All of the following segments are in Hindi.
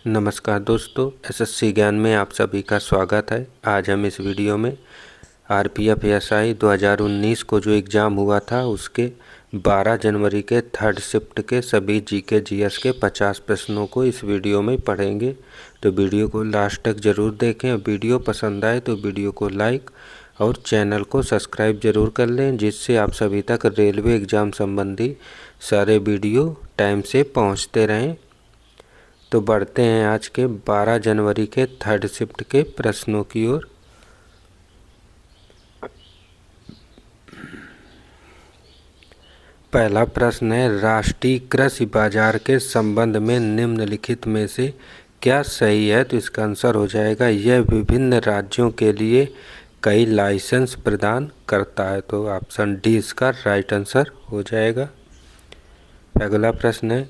नमस्कार दोस्तों, एसएससी ज्ञान में आप सभी का स्वागत है। आज हम इस वीडियो में आरपीएफ एएसआई 2019 को जो एग्ज़ाम हुआ था उसके 12 जनवरी के थर्ड शिफ्ट के सभी जीके जीएस के 50 प्रश्नों को इस वीडियो में पढ़ेंगे। तो वीडियो को लास्ट तक ज़रूर देखें। वीडियो पसंद आए तो वीडियो को लाइक और चैनल को सब्सक्राइब ज़रूर कर लें, जिससे आप सभी तक रेलवे एग्ज़ाम संबंधी सारे वीडियो टाइम से पहुँचते रहें। तो बढ़ते हैं आज के 12 जनवरी के थर्ड शिफ्ट के प्रश्नों की ओर। पहला प्रश्न है, राष्ट्रीय कृषि बाजार के संबंध में निम्नलिखित में से क्या सही है? तो इसका आंसर हो जाएगा यह विभिन्न राज्यों के लिए कई लाइसेंस प्रदान करता है। तो ऑप्शन डी इसका राइट आंसर हो जाएगा। अगला प्रश्न है,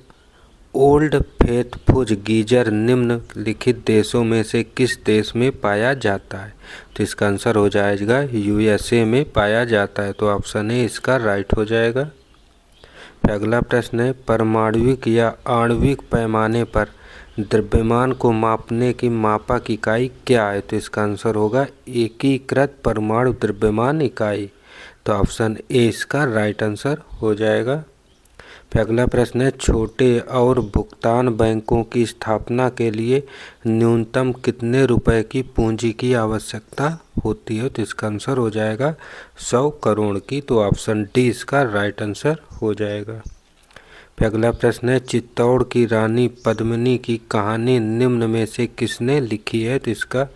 ओल्ड फेथफुल गीजर निम्नलिखित देशों में से किस देश में पाया जाता है? तो इसका आंसर हो जाएगा यूएसए में पाया जाता है। तो ऑप्शन ए इसका राइट हो जाएगा। अगला प्रश्न है, परमाणुविक या आणविक पैमाने पर द्रव्यमान को मापने की मापक इकाई क्या है? तो इसका आंसर होगा एकीकृत परमाणु द्रव्यमान इकाई। तो ऑप्शन ए इसका राइट आंसर हो जाएगा। अगला प्रश्न है, छोटे और भुगतान बैंकों की स्थापना के लिए न्यूनतम कितने रुपए की पूंजी की आवश्यकता होती है? तो इसका आंसर हो जाएगा 100 करोड़ की। तो ऑप्शन डी इसका राइट आंसर हो जाएगा। अगला प्रश्न है, चित्तौड़ की रानी पद्मिनी की कहानी निम्न में से किसने लिखी है? तो इसका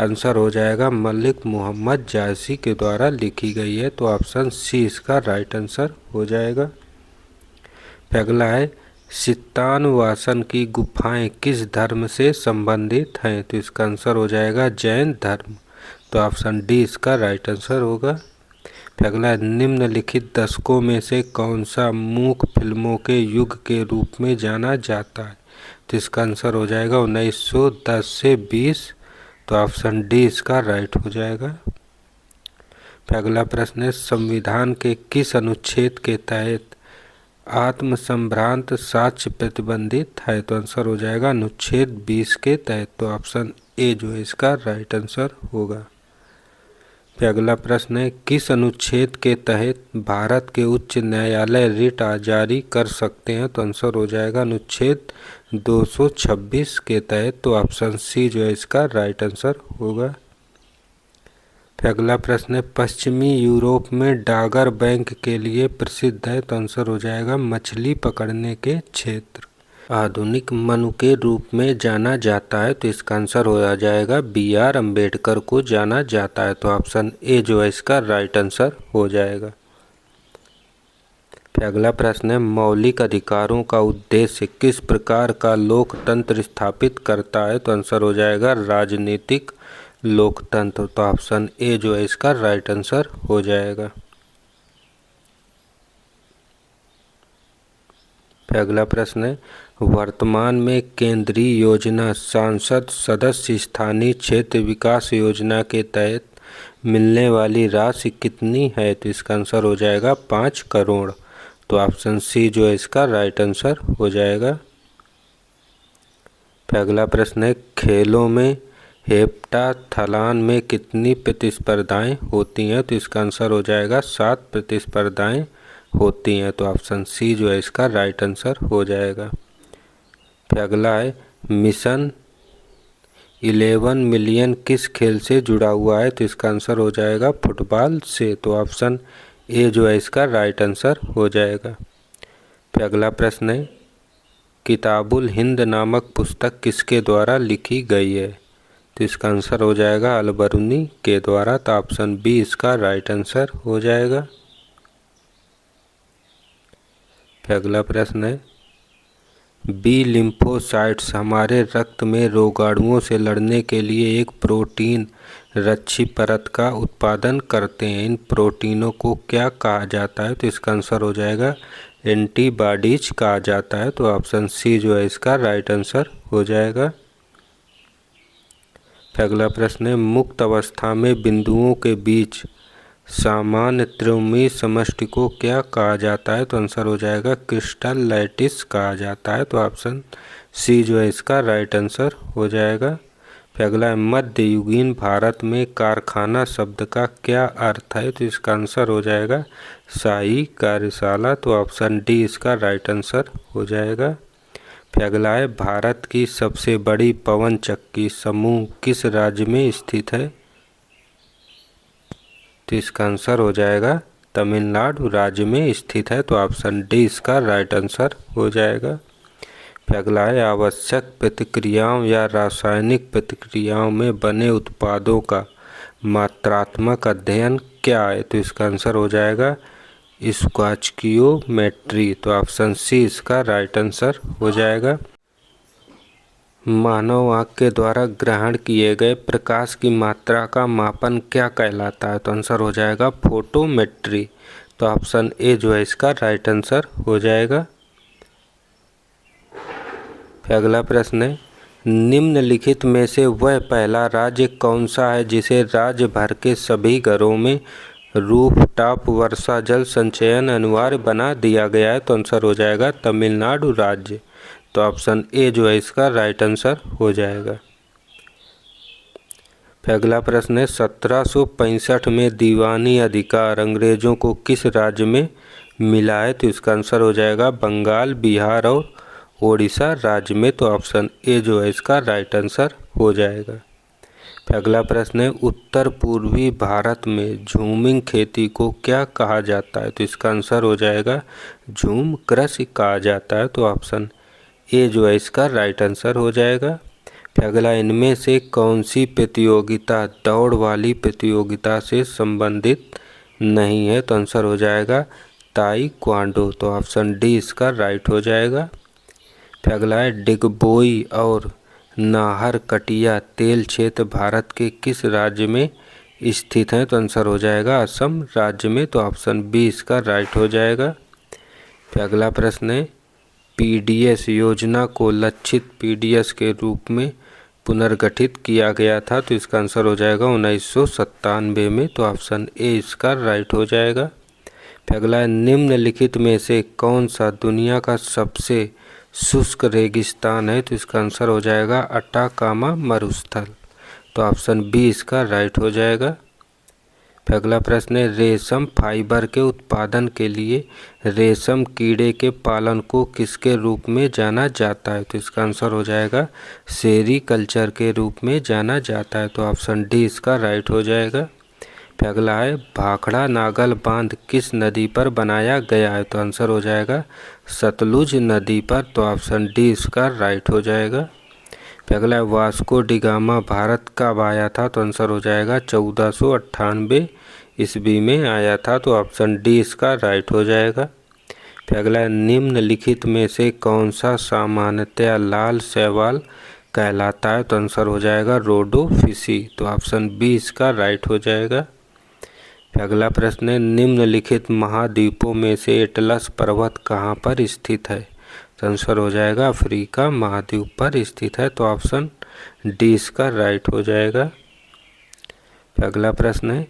आंसर हो जाएगा मलिक मोहम्मद जायसी के द्वारा लिखी गई है। तो ऑप्शन सी इसका राइट आंसर हो जाएगा। अगला है, सित्तानवासन की गुफाएं किस धर्म से संबंधित हैं? तो इसका आंसर हो जाएगा जैन धर्म। तो ऑप्शन डी इसका राइट आंसर होगा। अगला है, निम्नलिखित दशकों में से कौन सा मूक फिल्मों के युग के रूप में जाना जाता है? तो इसका आंसर हो जाएगा 1910 से 20। तो ऑप्शन डी इसका राइट हो जाएगा। अगला प्रश्न है, संविधान के किस अनुच्छेद के तहत आत्मसंभ्रांत साक्ष्य प्रतिबंधित है? तो आंसर हो जाएगा अनुच्छेद 20 के तहत। तो ऑप्शन ए जो है इसका राइट आंसर होगा। अगला प्रश्न है, किस अनुच्छेद के तहत भारत के उच्च न्यायालय रिट जारी कर सकते हैं? तो आंसर हो जाएगा अनुच्छेद 226 के तहत। तो ऑप्शन सी जो है इसका राइट आंसर होगा। अगला प्रश्न है, पश्चिमी यूरोप में डागर बैंक के लिए प्रसिद्ध है? तो आंसर हो जाएगा मछली पकड़ने के क्षेत्र। आधुनिक मनु के रूप में जाना जाता है? तो इसका आंसर हो जाएगा BR अम्बेडकर को जाना जाता है। तो ऑप्शन ए जो है इसका राइट आंसर हो जाएगा। अगला प्रश्न है, मौलिक अधिकारों का उद्देश्य किस प्रकार का लोकतंत्र स्थापित करता है? तो आंसर हो जाएगा राजनीतिक लोकतंत्र। तो ऑप्शन ए जो है इसका राइट आंसर हो जाएगा। अगला प्रश्न है, वर्तमान में केंद्रीय योजना सांसद सदस्य स्थानीय क्षेत्र विकास योजना के तहत मिलने वाली राशि कितनी है? तो इसका आंसर हो जाएगा 5 करोड़। तो ऑप्शन सी जो है इसका राइट आंसर हो जाएगा। अगला प्रश्न है, खेलों में हेप्टाथलॉन में कितनी प्रतिस्पर्धाएं होती हैं? तो इसका आंसर हो जाएगा 7 प्रतिस्पर्धाएं होती हैं। तो ऑप्शन सी जो है इसका राइट आंसर हो जाएगा। अगला है, मिशन 11 मिलियन किस खेल से जुड़ा हुआ है? तो इसका आंसर हो जाएगा फुटबॉल से। तो ऑप्शन ए जो है इसका राइट आंसर हो जाएगा। अगला प्रश्न है, किताबुल हिंद नामक पुस्तक किसके द्वारा लिखी गई है? तो इसका आंसर हो जाएगा अल-बरूनी के द्वारा। तो ऑप्शन बी इसका राइट आंसर हो जाएगा। अगला प्रश्न है, बी लिम्फोसाइट्स हमारे रक्त में रोगाणुओं से लड़ने के लिए एक प्रोटीन रक्षी परत का उत्पादन करते हैं। इन प्रोटीनों को क्या कहा जाता है? तो इसका आंसर हो जाएगा एंटीबॉडीज कहा जाता है। तो ऑप्शन सी जो है इसका राइट आंसर हो जाएगा। अगला प्रश्न है, मुक्त अवस्था में बिंदुओं के बीच सामान्य त्रिकोणीय समष्टि को क्या कहा जाता है? तो आंसर हो जाएगा क्रिस्टल लैटिस कहा जाता है। तो ऑप्शन सी जो है इसका राइट आंसर हो जाएगा। फिर अगला है मध्ययुगीन भारत में कारखाना शब्द का क्या अर्थ है, तो इसका आंसर हो जाएगा शाही कार्यशाला, तो ऑप्शन डी इसका राइट आंसर हो जाएगा। फिर अगला है भारत की सबसे बड़ी पवन चक्की समूह किस राज्य में स्थित है, तो इसका आंसर हो जाएगा तमिलनाडु राज्य में स्थित है, तो ऑप्शन डी इसका राइट आंसर हो जाएगा। फिर अगला है आवश्यक प्रतिक्रियाओं या रासायनिक प्रतिक्रियाओं में बने उत्पादों का मात्रात्मक अध्ययन क्या है, तो इसका आंसर हो जाएगा स्टोइकियोमेट्री, तो ऑप्शन सी इसका राइट आंसर हो जाएगा। मानव आँख के द्वारा ग्रहण किए गए प्रकाश की मात्रा का मापन क्या कहलाता है, तो आंसर हो जाएगा फोटोमेट्री, तो ऑप्शन ए जो है इसका राइट आंसर हो जाएगा। फिर अगला प्रश्न है निम्नलिखित में से वह पहला राज्य कौन सा है जिसे राज्य भर के सभी घरों में रूफटॉप वर्षा जल संचयन अनिवार्य बना दिया गया है, तो आंसर हो जाएगा तमिलनाडु राज्य, तो ऑप्शन ए जो है इसका राइट आंसर हो जाएगा। फिर अगला प्रश्न है 1765 में दीवानी अधिकार अंग्रेजों को किस राज्य में मिला है, तो इसका आंसर हो जाएगा बंगाल, बिहार और ओडिशा राज्य में, तो ऑप्शन ए जो है इसका राइट आंसर हो जाएगा। फिर अगला प्रश्न है उत्तर पूर्वी भारत में झूमिंग खेती को क्या कहा जाता है, तो इसका आंसर हो जाएगा झूम कृषि कहा जाता है, तो ऑप्शन ए जो है इसका राइट आंसर हो जाएगा। फिर अगला इनमें से कौन सी प्रतियोगिता दौड़ वाली प्रतियोगिता से संबंधित नहीं है, तो आंसर हो जाएगा ताइक्वांडो, तो ऑप्शन डी इसका राइट हो जाएगा। फिर अगला है डिगबोई और नाहरकटिया तेल क्षेत्र भारत के किस राज्य में स्थित हैं, तो आंसर हो जाएगा असम राज्य में, तो ऑप्शन बी इसका राइट हो जाएगा। फिर अगला प्रश्न है पीडीएस योजना को लक्षित पीडीएस के रूप में पुनर्गठित किया गया था, तो इसका आंसर हो जाएगा 1997 में, तो ऑप्शन ए इसका राइट हो जाएगा। फिर अगला है निम्नलिखित में से कौन सा दुनिया का सबसे शुष्क रेगिस्तान है, तो इसका आंसर हो जाएगा अटाकामा मरुस्थल, तो ऑप्शन बी इसका राइट हो जाएगा। फिर अगला प्रश्न है रेशम फाइबर के उत्पादन के लिए रेशम कीड़े के पालन को किसके रूप में जाना जाता है, तो इसका आंसर हो जाएगा सेरीकल्चर के रूप में जाना जाता है, तो ऑप्शन डी इसका राइट हो जाएगा। फिर अगला है भाखड़ा नागल बांध किस नदी पर बनाया गया है, तो आंसर हो जाएगा सतलुज नदी पर, तो ऑप्शन डी इसका राइट हो जाएगा। फिर अगला है वास्को डिगामा भारत कब आया था, तो आंसर हो जाएगा 1498 ईस्वी में आया था, तो ऑप्शन डी इसका राइट हो जाएगा। फिर अगला है निम्नलिखित में से कौन सा सामान्यतया लाल शैवाल कहलाता है, तो आंसर हो जाएगा रोडोफिसी, तो ऑप्शन बी इसका राइट हो जाएगा। फिर अगला प्रश्न है निम्नलिखित महाद्वीपों में से एटलस पर्वत कहाँ पर स्थित है, तो आंसर हो जाएगा अफ्रीका महाद्वीप पर स्थित है, तो ऑप्शन डी इसका राइट हो जाएगा। फिर अगला प्रश्न है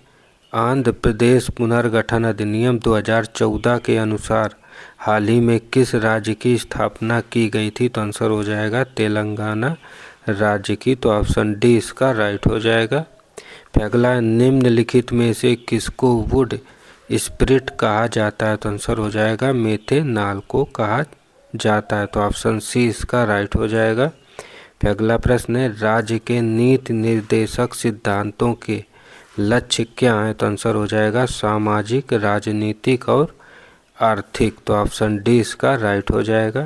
आंध्र प्रदेश पुनर्गठन अधिनियम 2014 के अनुसार हाल ही में किस राज्य की स्थापना की गई थी, तो आंसर हो जाएगा तेलंगाना राज्य की, तो ऑप्शन डी इसका राइट हो जाएगा। फिर अगला निम्नलिखित में से किसको वुड स्प्रिट कहा जाता है, तो आंसर हो जाएगा मेथेनॉल को कहा जाता है, तो ऑप्शन सी इसका राइट हो जाएगा। फिर अगला प्रश्न है राज्य के नीति निर्देशक सिद्धांतों के लक्ष्य क्या हैं, तो आंसर हो जाएगा सामाजिक, राजनीतिक और आर्थिक, तो ऑप्शन डी इसका राइट हो जाएगा।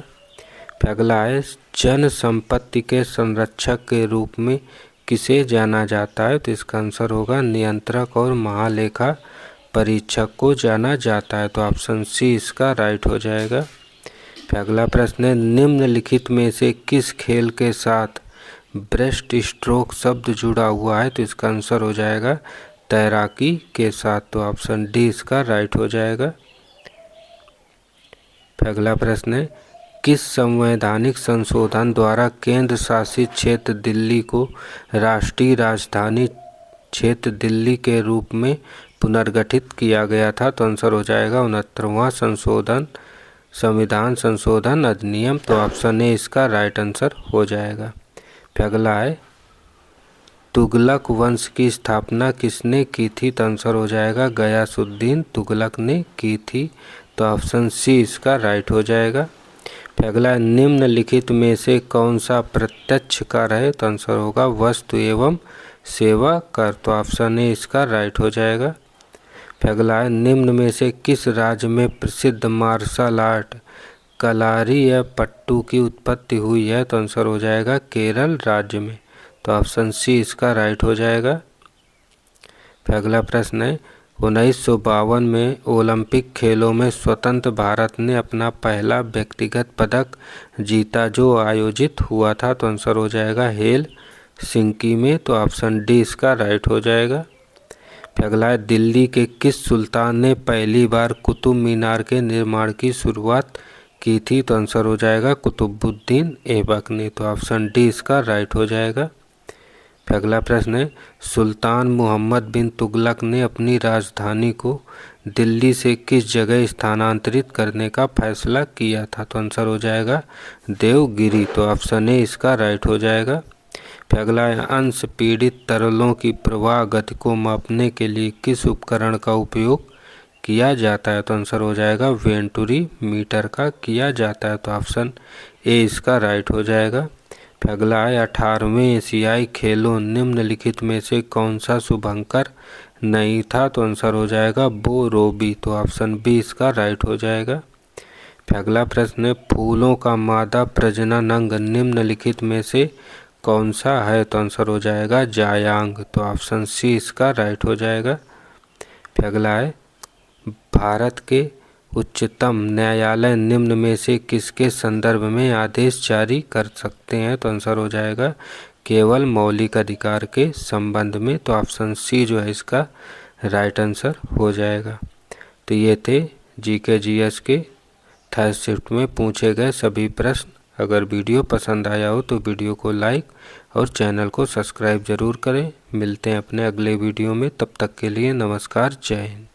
फिर अगला है जन संपत्ति के संरक्षक के रूप में किसे जाना जाता है, तो इसका आंसर होगा नियंत्रक और महालेखा परीक्षक को जाना जाता है, तो ऑप्शन सी इसका राइट हो जाएगा। फिर अगला प्रश्न है निम्नलिखित में से किस खेल के साथ ब्रेस्ट स्ट्रोक शब्द जुड़ा हुआ है, तो इसका आंसर हो जाएगा तैराकी के साथ, तो ऑप्शन डी इसका राइट हो जाएगा। फिर अगला प्रश्न है किस संवैधानिक संशोधन द्वारा केंद्र शासित क्षेत्र दिल्ली को राष्ट्रीय राजधानी क्षेत्र दिल्ली के रूप में पुनर्गठित किया गया था, तो आंसर हो जाएगा 69वां संशोधन संविधान संशोधन अधिनियम, तो ऑप्शन ए इसका राइट आंसर हो जाएगा। फिर अगला है तुगलक वंश की स्थापना किसने की थी, तो आंसर हो जाएगा गयासुद्दीन तुगलक ने की थी, तो ऑप्शन सी इसका राइट हो जाएगा। फिर अगला है निम्नलिखित में से कौन सा प्रत्यक्ष कर है, तो आंसर होगा वस्तु एवं सेवा कर, तो ऑप्शन ए इसका राइट हो जाएगा। फिर अगला है निम्न में से किस राज्य में प्रसिद्ध मार्शल आर्ट कलारी या पट्टू की उत्पत्ति हुई है, तो आंसर हो जाएगा केरल राज्य में, तो ऑप्शन सी इसका राइट हो जाएगा। फिर अगला प्रश्न है 1952 में ओलंपिक खेलों में स्वतंत्र भारत ने अपना पहला व्यक्तिगत पदक जीता जो आयोजित हुआ था, तो आंसर हो जाएगा हेलसिंकी में, तो ऑप्शन डी इसका राइट हो जाएगा। फिर अगला है दिल्ली के किस सुल्तान ने पहली बार कुतुब मीनार के निर्माण की शुरुआत की थी, तो आंसर हो जाएगा कुतुबुद्दीन ऐबक ने, तो ऑप्शन डी इसका राइट हो जाएगा। फिर अगला प्रश्न है सुल्तान मोहम्मद बिन तुगलक ने अपनी राजधानी को दिल्ली से किस जगह स्थानांतरित करने का फैसला किया था, तो आंसर हो जाएगा देवगिरी, तो ऑप्शन ए इसका राइट हो जाएगा। फिर अगला है अंश पीड़ित तरलों की प्रवाह गति को मापने के लिए किस उपकरण का उपयोग किया जाता है, तो आंसर हो जाएगा वेंटुरी मीटर का किया जाता है, तो ऑप्शन ए इसका राइट हो जाएगा। फिर अगला है 18वें एशियाई खेलों निम्नलिखित में से कौन सा शुभंकर नहीं था, तो आंसर हो जाएगा बो रोबी, तो ऑप्शन बी इसका राइट हो जाएगा। फिर अगला प्रश्न है फूलों का मादा प्रजनन अंग निम्नलिखित में से कौन सा है, तो आंसर हो जाएगा जायांग, तो ऑप्शन सी इसका राइट हो जाएगा। फिर अगला है भारत के उच्चतम न्यायालय निम्न में से किसके संदर्भ में आदेश जारी कर सकते हैं, तो आंसर हो जाएगा केवल मौलिक अधिकार के संबंध में, तो ऑप्शन सी जो है इसका राइट आंसर हो जाएगा। तो ये थे जीके जीएस के थर्ड शिफ्ट में पूछे गए सभी प्रश्न। अगर वीडियो पसंद आया हो तो वीडियो को लाइक और चैनल को सब्सक्राइब ज़रूर करें। मिलते हैं अपने अगले वीडियो में, तब तक के लिए नमस्कार, जय हिंद।